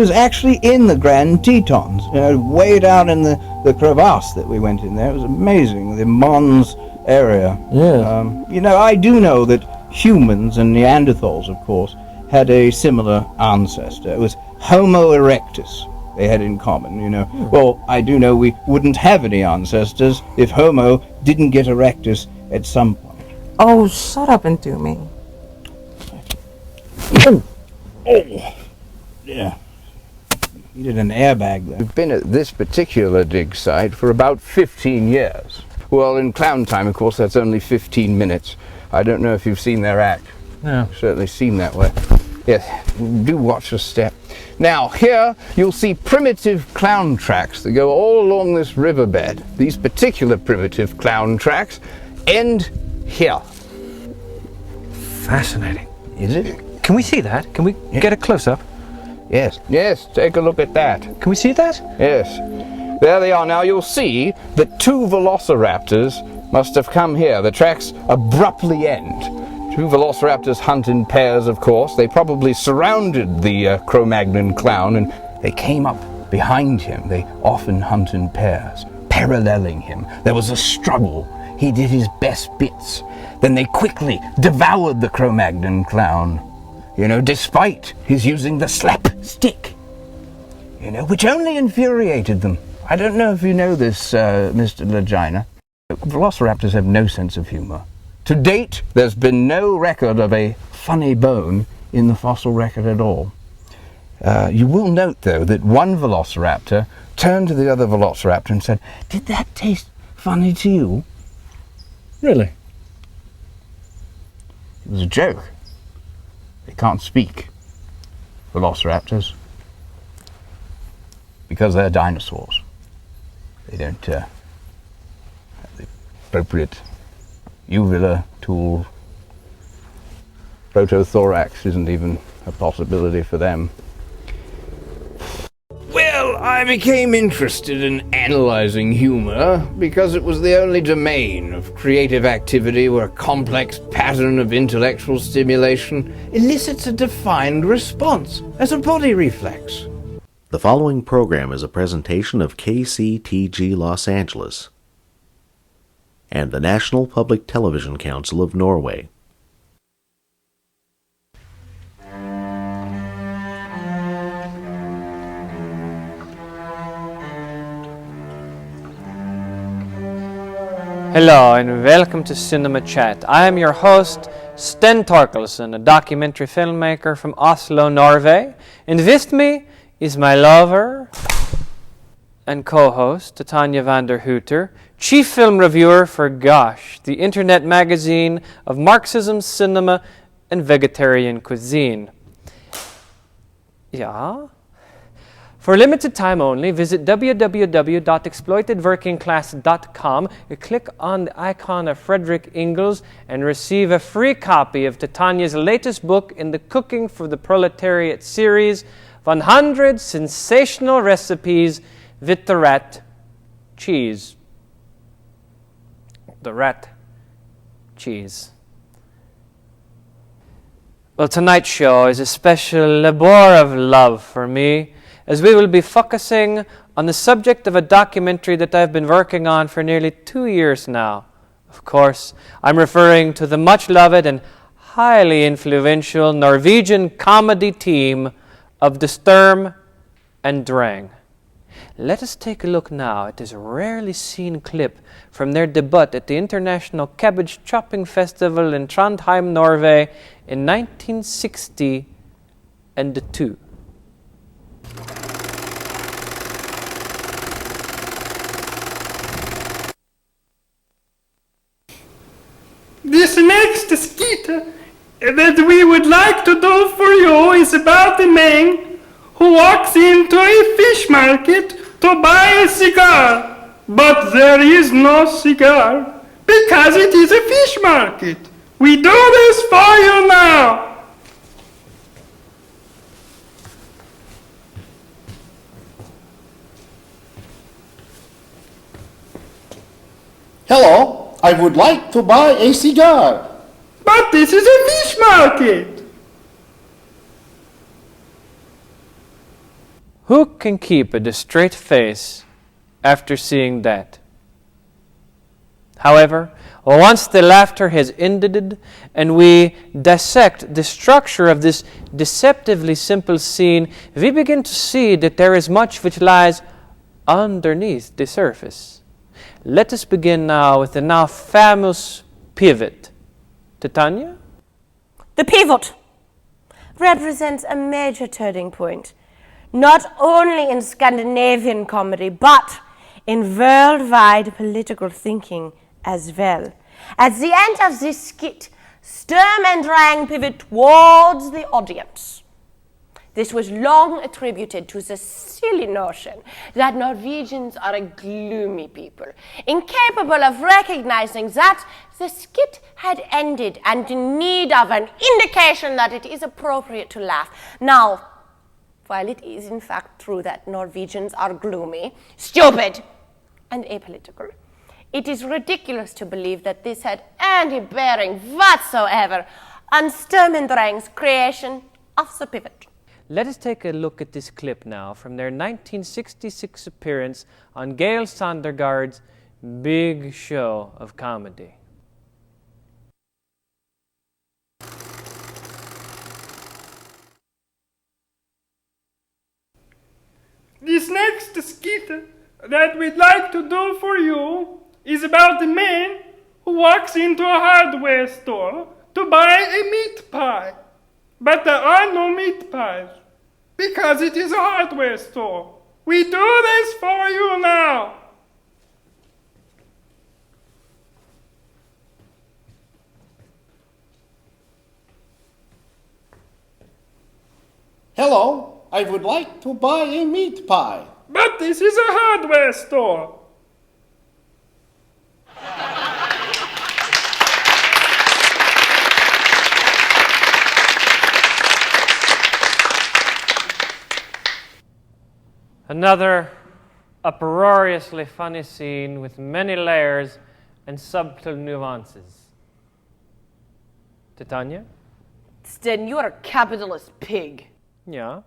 It was actually in the Grand Tetons, way down in the crevasse that we went in there. It was amazing, the Mons area. Yeah. I do know that humans and Neanderthals, of course, had a similar ancestor. It was Homo erectus they had in common, Well, I do know we wouldn't have any ancestors if Homo didn't get erectus at some point. Oh, shut up and do me. Oh, yeah. Needed an airbag there. We've been at this particular dig site for about 15 years. Well, in clown time, of course, that's only 15 minutes. I don't know if you've seen their act. Yeah. Certainly seem that way. Yes, do watch a step. Now, here you'll see primitive clown tracks that go all along this riverbed. These particular primitive clown tracks end here. Fascinating. Is it? Can we see that? Can we get a close-up? Yes, take a look at that. Can we see that? Yes. There they are. Now you'll see that two velociraptors must have come here. The tracks abruptly end. Two velociraptors hunt in pairs, of course. They probably surrounded the Cro-Magnon clown and they came up behind him. They often hunt in pairs, paralleling him. There was a struggle. He did his best bits. Then they quickly devoured the Cro-Magnon clown. Despite his using the slapstick, which only infuriated them. I don't know if you know this, Mr. Legina. Velociraptors have no sense of humor. To date, there's been no record of a funny bone in the fossil record at all. You will note, though, that one velociraptor turned to the other velociraptor and said, "Did that taste funny to you?" Really? It was a joke. They can't speak, velociraptors, because they're dinosaurs. They don't have the appropriate uvula tool. Protothorax isn't even a possibility for them. Well, I became interested in analyzing humor because it was the only domain of creative activity where a complex pattern of intellectual stimulation elicits a defined response as a body reflex. The following program is a presentation of KCTG Los Angeles and the National Public Television Council of Norway. Hello and welcome to Cinema Chat. I am your host, Sten Torkelsen, a documentary filmmaker from Oslo, Norway. And with me is my lover and co-host, Tanya van der Hooter, chief film reviewer for Gosh, the internet magazine of Marxism, cinema, and vegetarian cuisine. Yeah? For limited time only, visit www.exploitedworkingclass.com, click on the icon of Frederick Ingalls, and receive a free copy of Titania's latest book in the Cooking for the Proletariat series, 100 Sensational Recipes with the Rat Cheese. The Rat Cheese. Well, tonight's show is a special labor of love for me, as we will be focusing on the subject of a documentary that I've been working on for nearly 2 years now. Of course, I'm referring to the much-loved and highly influential Norwegian comedy team of the Sturm and Drang. Let us take a look now at this rarely seen clip from their debut at the International Cabbage Chopping Festival in Trondheim, Norway in 1962. This next skit that we would like to do for you is about a man who walks into a fish market to buy a cigar. But there is no cigar because it is a fish market. We do this for you now. Hello, I would like to buy a cigar. But this is a fish market. Who can keep a straight face after seeing that? However, once the laughter has ended and we dissect the structure of this deceptively simple scene, we begin to see that there is much which lies underneath the surface. Let us begin now with the now famous pivot. Titania? The pivot represents a major turning point, not only in Scandinavian comedy, but in worldwide political thinking as well. At the end of this skit, Sturm and Drang pivot towards the audience. This was long attributed to the silly notion that Norwegians are a gloomy people, incapable of recognizing that the skit had ended and in need of an indication that it is appropriate to laugh. Now, while it is in fact true that Norwegians are gloomy, stupid, and apolitical, it is ridiculous to believe that this had any bearing whatsoever on Sturm and Drang's creation of the pivot. Let us take a look at this clip now from their 1966 appearance on Gail Sondergaard's Big Show of Comedy. This next skit that we'd like to do for you is about a man who walks into a hardware store to buy a meat pie. But there are no meat pies, because it is a hardware store. We do this for you now. Hello, I would like to buy a meat pie. But this is a hardware store. Another uproariously funny scene with many layers and subtle nuances. Titania? Sten, you are a capitalist pig. Yeah.